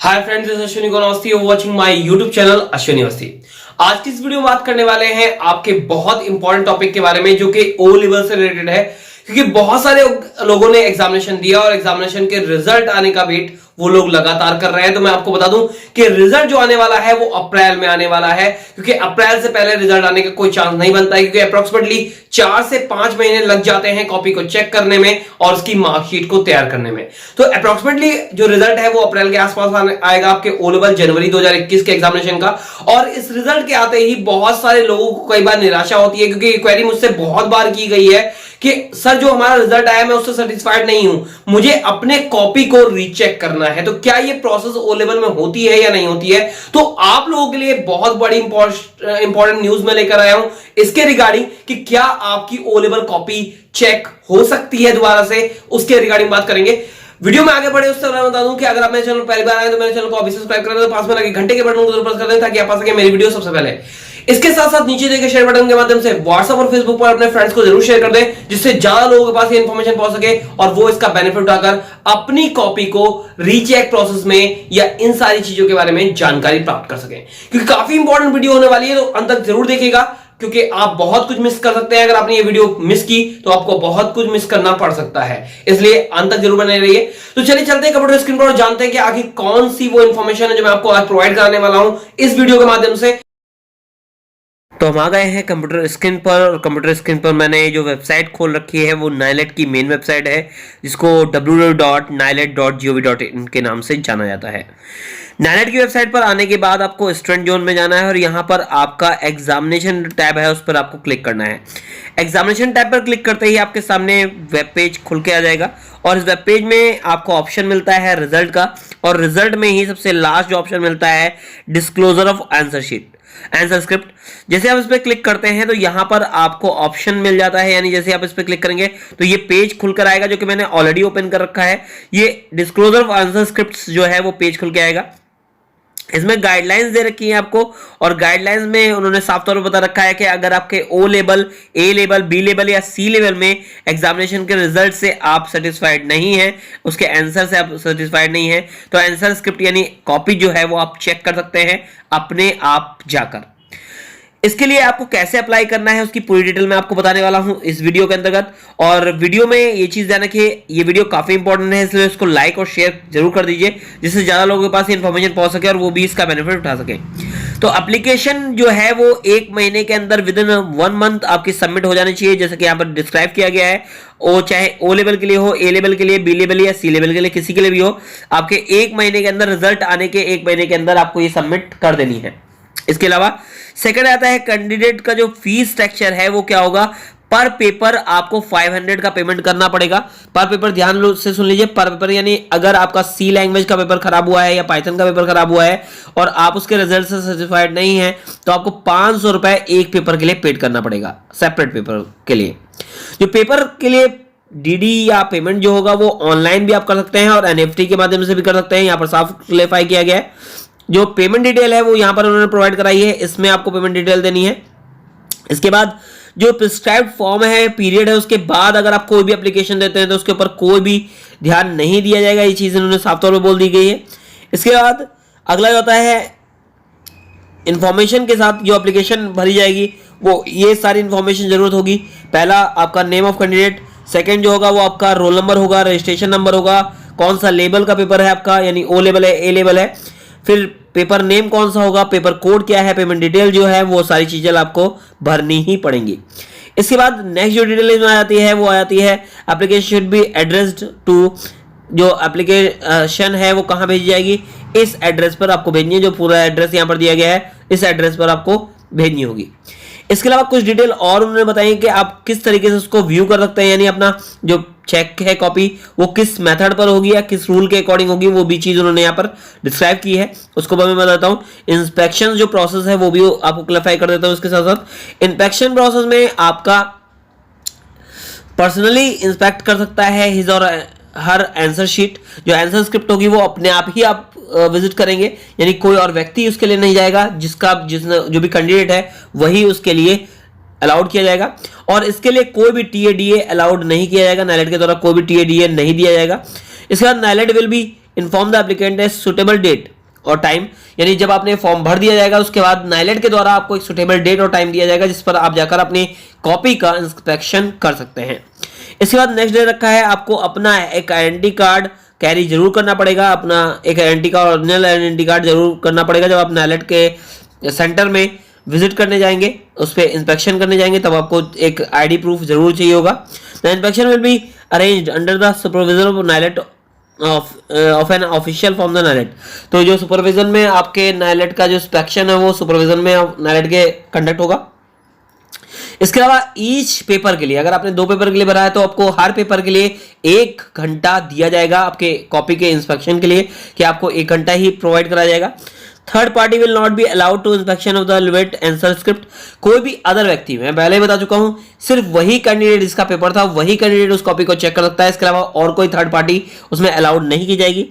Hi friends, this is Ashwini Awasthi, you watching my YouTube channel Ashwini Awasthi. आज की इस वीडियो में बात करने वाले हैं आपके बहुत इंपॉर्टेंट टॉपिक के बारे में जो कि ओ लेवल से रिलेटेड है, क्योंकि बहुत सारे लोगों ने एग्जामिनेशन दिया और एग्जामिनेशन के रिजल्ट आने का वेट वो लोग लगातार कर रहे हैं। तो मैं आपको बता दूं कि रिजल्ट जो आने वाला है वो अप्रैल में आने वाला है, क्योंकि अप्रैल से पहले रिजल्ट आने का कोई चांस नहीं बनता है, क्योंकि अप्रोक्सीमेटली 4 से 5 महीने लग जाते हैं कॉपी को चेक करने में और उसकी मार्कशीट को तैयार करने में। तो अप्रोक्सीमेटली जो रिजल्ट है वो अप्रैल के आसपास आएगा आपके ओ लेवल जनवरी 2021 के एग्जामिनेशन का। और इस रिजल्ट के आते ही बहुत सारे लोगों को कई बार निराशा होती है, क्योंकि क्वेरी मुझसे बहुत बार की गई है कि सर जो हमारा रिजल्ट आया मैं उससे सेटिस्फाइड नहीं हूं, मुझे अपने कॉपी को रीचेक करना है। तो क्या ये प्रोसेस ओ लेवल में होती है या नहीं होती है? तो आप लोगों के लिए बहुत बड़ी इंपॉर्टेंट न्यूज मैं लेकर आया हूं इसके रिगार्डिंग कि क्या आपकी ओ लेवल कॉपी चेक हो सकती है दोबारा से, उसके रिगार्डिंग बात करेंगे। वीडियो में आगे बढ़े उससे बता दूं कि अगर आप मेरे चैनल पहली बार आए तो मेरे चैनल को अभी सब्सक्राइब कर दें, पास में लगे घंटे के बटन को जरूर प्रेस कर दें ताकि आप आ सके मेरी वीडियो सबसे पहले। इसके साथ साथ नीचे देखे शेयर बटन के माध्यम से व्हाट्सएप और फेसबुक पर अपने फ्रेंड्स को जरूर शेयर कर दें, जिससे ज्यादा लोगों के पास ये इंफॉर्मेशन पहुंच सके और वो इसका बेनिफिट उठाकर अपनी कॉपी को रीचेक प्रोसेस में या इन सारी चीजों के बारे में जानकारी प्राप्त कर सकें। क्योंकि काफी इंपॉर्टेंट वीडियो होने वाली है, तो अंत तक जरूर देखिएगा, क्योंकि आप बहुत कुछ मिस कर सकते हैं। अगर आपने ये वीडियो मिस की तो आपको बहुत कुछ मिस करना पड़ सकता है, इसलिए अंत तक जरूर बने रहिए। तो चलिए चलते हैं कंप्यूटर स्क्रीन पर और जानते हैं कि आखिर कौन सी वो इंफॉर्मेशन है जो मैं आपको आज प्रोवाइड कराने वाला हूं इस वीडियो के माध्यम से। तो हम आ गए हैं कंप्यूटर स्क्रीन पर, और कंप्यूटर स्क्रीन पर मैंने जो वेबसाइट खोल रखी है वो नाइलेट की मेन वेबसाइट है, जिसको www.nilet.gov.in के नाम से जाना जाता है। नाइलेट की वेबसाइट पर आने के बाद आपको स्टूडेंट जोन में जाना है और यहाँ पर आपका एग्जामिनेशन टैब है, उस पर आपको क्लिक करना है। एग्जामिनेशन टैब पर क्लिक करते ही आपके सामने वेब पेज खुल के आ जाएगा और इस वेब पेज में आपको ऑप्शन मिलता है रिजल्ट का, और रिजल्ट में ही सबसे लास्ट जो ऑप्शन मिलता है disclosure of answer sheet, answer script. जैसे आप इस पर क्लिक करते हैं तो यहां पर आपको ऑप्शन मिल जाता है, यानी जैसे आप इस पर क्लिक करेंगे तो ये पेज खुलकर आएगा, जो कि मैंने ऑलरेडी ओपन कर रखा है। ये डिस्क्लोजर ऑफ आंसर स्क्रिप्ट्स जो है वो पेज खुल के आएगा। इसमें गाइडलाइंस दे रखी है आपको, और गाइडलाइंस में उन्होंने साफ तौर पर बता रखा है कि अगर आपके ओ लेवल, ए लेवल, बी लेवल या सी लेवल में एग्जामिनेशन के रिजल्ट से आप सेटिस्फाइड नहीं हैं, उसके आंसर से आप सेटिस्फाइड नहीं हैं, तो आंसर स्क्रिप्ट यानी कॉपी जो है वो आप चेक कर सकते हैं अपने आप जाकर। इसके लिए आपको कैसे अप्लाई करना है उसकी पूरी डिटेल मैं आपको बताने वाला हूं इस वीडियो के अंतर्गत। और वीडियो में ये चीज ध्यान रखिए, ये वीडियो काफी इंपॉर्टेंट है, इसलिए इसको लाइक और शेयर जरूर कर दीजिए, जिससे ज्यादा लोगों के पास इन्फॉर्मेशन पहुंच सके और वो भी इसका बेनिफिट उठा सके। तो एप्लीकेशन जो है वो 1 महीने के अंदर विद इन 1 मंथ आपकी सबमिट हो जानी चाहिए, जैसे कि यहाँ पर डिस्क्राइब किया गया है। वो चाहे ओ लेवल के लिए हो, ए लेवल के लिए, बी लेवल या सी लेवल के लिए, किसी के लिए भी हो, आपके 1 महीने के अंदर रिजल्ट आने के 1 महीने के अंदर आपको ये सबमिट कर देनी है। इसके अलावा सेकंड आता है कैंडिडेट का जो फीस स्ट्रक्चर है वो क्या होगा। पर पेपर आपको 500 का पेमेंट करना पड़ेगा। पर पेपर ध्यान से सुन लीजिए, पर पेपर यानी अगर आपका सी लैंग्वेज का पेपर खराब हुआ है या पाइथन का पेपर खराब हुआ है और आप उसके रिजल्ट से सेटिस्फाइड नहीं है, तो आपको 500 रुपए एक पेपर के लिए पेड करना पड़ेगा, सेपरेट पेपर के लिए। जो पेपर के लिए डीडी या पेमेंट जो होगा वो ऑनलाइन भी आप कर सकते हैं और एनएफटी के माध्यम से भी कर सकते हैं, यहाँ पर साफ क्लेरिफाई किया गया है। जो पेमेंट डिटेल है वो यहां पर उन्होंने प्रोवाइड कराई है, इसमें आपको पेमेंट डिटेल देनी है। इसके बाद जो प्रिस्क्राइब्ड फॉर्म है, पीरियड है, उसके बाद अगर आप कोई भी एप्लीकेशन देते हैं तो उसके ऊपर कोई भी ध्यान नहीं दिया जाएगा, ये चीज इन्होंने साफ तौर पर बोल दी गई है। इसके बाद अगला होता है इंफॉर्मेशन के साथ जो एप्लीकेशन भरी जाएगी वो ये सारी इंफॉर्मेशन जरूरत होगी। पहला आपका नेम ऑफ कैंडिडेट, सेकंड जो होगा वो आपका रोल नंबर होगा, रजिस्ट्रेशन नंबर होगा, कौन सा लेवल का पेपर है आपका, यानी ओ लेवल है, ए लेवल है, फिर पेपर नेम कौन सा होगा, पेपर कोड क्या है, पेमेंट डिटेल जो है वो सारी चीजें आपको भरनी ही पड़ेंगी। इसके बाद नेक्स्ट जो डिटेल आ जाती है वो आ जाती है application should be addressed to, जो एप्लीकेशन है वो कहाँ भेजी जाएगी, इस एड्रेस पर आपको भेजनी है। जो पूरा एड्रेस यहाँ पर दिया गया है इस एड्रेस पर आपको भेजनी होगी। इसके अलावा कुछ डिटेल और उन्होंने बताई कि आप किस तरीके से उसको व्यू कर सकते हैं, यानी अपना जो चेक है कॉपी वो किस मेथड पर होगी या किस रूल के अकॉर्डिंग होगी, वो भी चीज उन्होंने यहाँ पर डिस्क्राइब की है, उसको मैं बताता हूँ। इंस्पेक्शन जो प्रोसेस है वो भी आपको क्लैरिफाई कर देता हूँ। इसके साथ साथ इंस्पेक्शन प्रोसेस में आपका पर्सनली इंस्पेक्ट कर सकता है हिज और हर आंसर शीट, जो आंसर स्क्रिप्ट होगी वो अपने आप ही आप विजिट करेंगे, यानी कोई और व्यक्ति उसके लिए नहीं जाएगा, जिसने जो भी कैंडिडेट है वही उसके लिए अलाउड किया जाएगा। और इसके लिए कोई भी टीएडीए अलाउड नहीं किया जाएगा, नाइलेट के द्वारा कोई भी टीएडीए नहीं दिया जाएगा। इसके बाद नाइलेट will be inform the applicant a suitable date और टाइम, यानी जब आपने फॉर्म भर दिया जाएगा उसके बाद नाइलेट के द्वारा आपको एक सुटेबल डेट और टाइम दिया जाएगा जिस पर आप जाकर अपनी कॉपी का इंस्पेक्शन कर सकते हैं। इसके बाद नेक्स्ट डे रखा है, आपको अपना एक आइडेंटिटी कार्ड कैरी जरूर करना पड़ेगा, अपना एक identity card, original identity card जरूर करना पड़ेगा। जब आप नाइलेट के सेंटर में विजिट करने जाएंगे, उस पर इंस्पेक्शन करने जाएंगे, तब आपको एक आईडी प्रूफ जरूर चाहिए होगा। The inspection will be arranged under the supervision of NIELIT of an official from the NIELIT. तो जो सुपरविजन में आपके नाइलेट का जो इंस्पेक्शन है वो सुपरविजन में नाइलेट के कंडक्ट होगा। इसके अलावा ईच पेपर के लिए, अगर आपने 2 पेपर के लिए भरा है तो आपको हर पेपर के लिए 1 घंटा दिया जाएगा आपके कॉपी के इंस्पेक्शन के लिए, कि आपको 1 घंटा ही प्रोवाइड कराया जाएगा। Third party will not be allowed to inspection of the wet answer script. कोई भी अदर व्यक्ति, मैं पहले ही बता चुका हूं, सिर्फ वही कैंडिडेट जिसका पेपर था वही कैंडिडेट उस कॉपी को चेक कर सकता है। इसके अलावा और कोई थर्ड पार्टी उसमें अलाउड नहीं की जाएगी।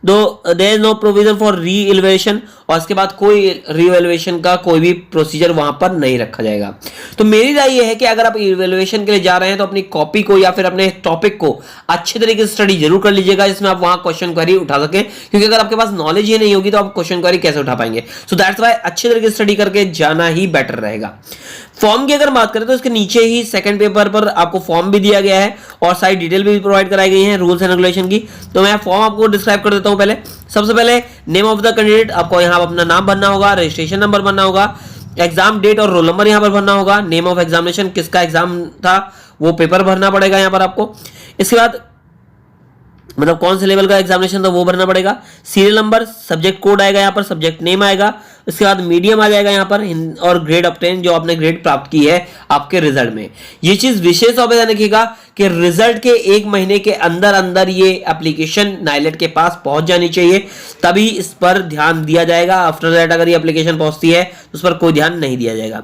Though there is no provision for reevaluation, और इसके बाद कोई री इवैल्यूएशन का कोई भी प्रोसीजर वहां पर नहीं रखा जाएगा। तो मेरी राय यह है कि अगर आप इवैल्यूएशन के लिए जा रहे हैं तो अपनी कॉपी को या फिर अपने टॉपिक को अच्छे तरीके से स्टडी जरूर कर लीजिएगा, जिसमें आप वहां क्वेश्चन क्वेरी उठा सकें, क्योंकि अगर आपके पास नॉलेज ही नहीं होगी तो आप क्वेश्चन क्वेरी कैसे उठा पाएंगे। सो दैट्स वाई अच्छे तरीके से स्टडी करके जाना ही बेटर रहेगा। फॉर्म की अगर बात करें तो इसके नीचे ही सेकंड पेपर पर आपको फॉर्म भी दिया गया है और सारी डिटेल भी प्रोवाइड कराई गई है रूल्स एंड रेगुलेशन की। तो मैं फॉर्म आपको डिस्क्राइब कर देता हूं। पहले सबसे पहले नेम ऑफ द कैंडिडेट, आपको यहां अपना नाम भरना होगा, रजिस्ट्रेशन नंबर भरना होगा, एग्जाम डेट और रोल नंबर यहां पर भरना होगा, नेम ऑफ एग्जामिनेशन, किसका एग्जाम था वो पेपर भरना पड़ेगा यहां पर आपको। इसके बाद मतलब कौन से लेवल का एग्जामिनेशन था वो भरना पड़ेगा, सीरियल नंबर, सब्जेक्ट कोड आएगा यहाँ पर, सब्जेक्ट नेम आएगा, इसके बाद मीडियम आ जाएगा यहाँ पर, और ग्रेड ऑब्टेन, जो आपने ग्रेड प्राप्त की है आपके रिजल्ट में। ये चीज विशेष तौर पर ध्यान रखिएगा कि रिजल्ट के 1 महीने के अंदर अंदर ये एप्लीकेशन नाइलेट के पास पहुंच जानी चाहिए, तभी इस पर ध्यान दिया जाएगा। आफ्टर दैट अगर ये एप्लीकेशन पहुंचती है तो उस पर कोई ध्यान नहीं दिया जाएगा।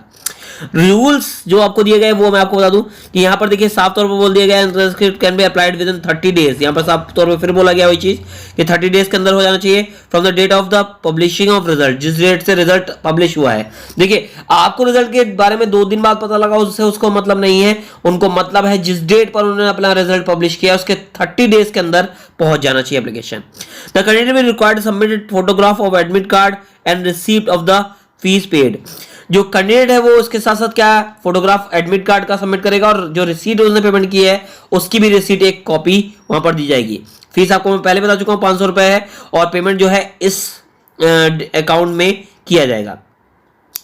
रूल्स जो आपको दिए गए वो मैं आपको बता दूं कि यहां पर देखिए साफ तौर पर बोल दिया गया है, transcript can be applied with in 30 days. यहां पर साफ तौर पर फिर बोला गया वही चीज कि 30 डेज के अंदर हो जाना चाहिए from the date of the publishing of result, जिस डेट से रिजल्ट पब्लिश हुआ है। देखिए आपको रिजल्ट के बारे में 2 दिन बाद पता लगा उससे उसको मतलब नहीं है, उनको मतलब है जिस डेट पर उन्होंने अपना रिजल्ट पब्लिश किया उसके 30 डेज के अंदर पहुंच जाना चाहिए application. The candidate will required to submit photograph of admit card and receipt of the fees paid. जो कैंडिडेट है वो उसके साथ साथ क्या फोटोग्राफ एडमिट कार्ड का सबमिट करेगा, और जो रिसीट उसने पेमेंट की है उसकी भी रिसीट एक कॉपी वहां पर दी जाएगी। फीस आपको मैं पहले बता चुका हूं 500 रुपए है, और पेमेंट जो है इस अकाउंट में किया जाएगा।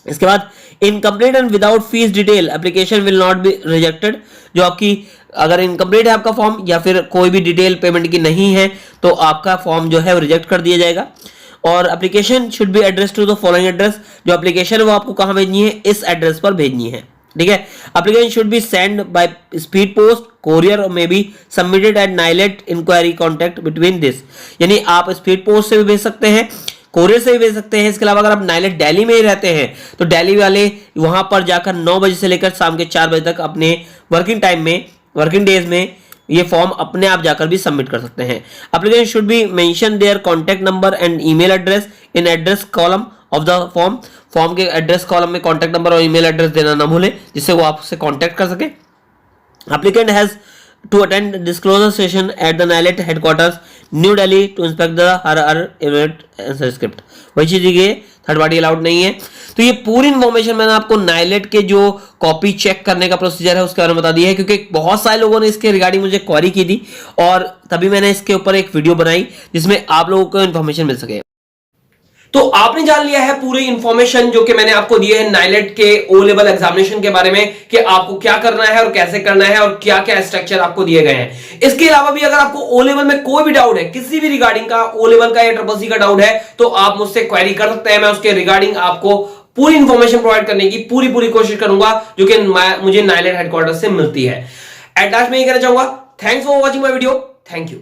इसके बाद incomplete and without fees detail application will not be rejected. जो आपकी अगर इनकम्प्लीट है आपका फॉर्म या फिर कोई भी डिटेल पेमेंट की नहीं है तो आपका फॉर्म जो है वो रिजेक्ट कर दिया जाएगा। और application should be address to the following address, जो एप्लीकेशन है वो आपको कहां भेजनी है, इस एड्रेस पर भेजनी है, ठीक है। Application should be sent by speed post, courier, और may be submitted at NIELIT inquiry contact between this. यानी आप स्पीड पोस्ट से भी भेज सकते हैं, कोरियर से भी भेज सकते हैं। इसके अलावा अगर आप नाइलेट दिल्ली में ही रहते हैं तो दिल्ली वाले वहां पर जाकर 9 बजे से लेकर शाम के 4 बजे तक अपने वर्किंग टाइम में, वर्किंग डेज में ये फॉर्म अपने आप जाकर भी सबमिट कर सकते हैं। Application should be mention there contact number and email address in address column of the form. Form के एड्रेस कॉलम में कॉन्टैक्ट नंबर और ईमेल एड्रेस देना ना भूलें, जिससे वो आपसे कॉन्टैक्ट कर सके। Applicant has to attend disclosure session at the NILET headquarters new Delhi to inspect the her event answer script। वही चीज ये थर्ड पार्टी अलाउड नहीं है। तो ये पूरी इन्फॉर्मेशन मैंने आपको नाइलेट के जो कॉपी चेक करने का प्रोसीजर है उसके बारे में बता दिया है, क्योंकि बहुत सारे लोगों ने इसके रिगार्डिंग मुझे क्वेरी की थी और तभी मैंने इसके ऊपर एक वीडियो बनाई जिसमें आप लोगों को इन्फॉर्मेशन मिल सके। तो आपने जान लिया है पूरी इंफॉर्मेशन जो कि मैंने आपको दी है नाइलेट के ओ लेवल एग्जामिनेशन के बारे में, कि आपको क्या करना है और कैसे करना है और क्या क्या स्ट्रक्चर आपको दिए गए हैं। इसके अलावा भी अगर आपको ओ लेवल में कोई भी डाउट है, किसी भी रिगार्डिंग का, ओ लेवल का या ट्रिपल सी का डाउट है, तो आप मुझसे क्वेरी कर सकते हैं। मैं उसके रिगार्डिंग आपको पूरी इंफॉर्मेशन प्रोवाइड करने की पूरी कोशिश करूंगा जो कि मुझे नाइलेट हेडक्वार्टर से मिलती है। एट लास्ट में ये कहना चाहूंगा, thanks for watching my video, thank you.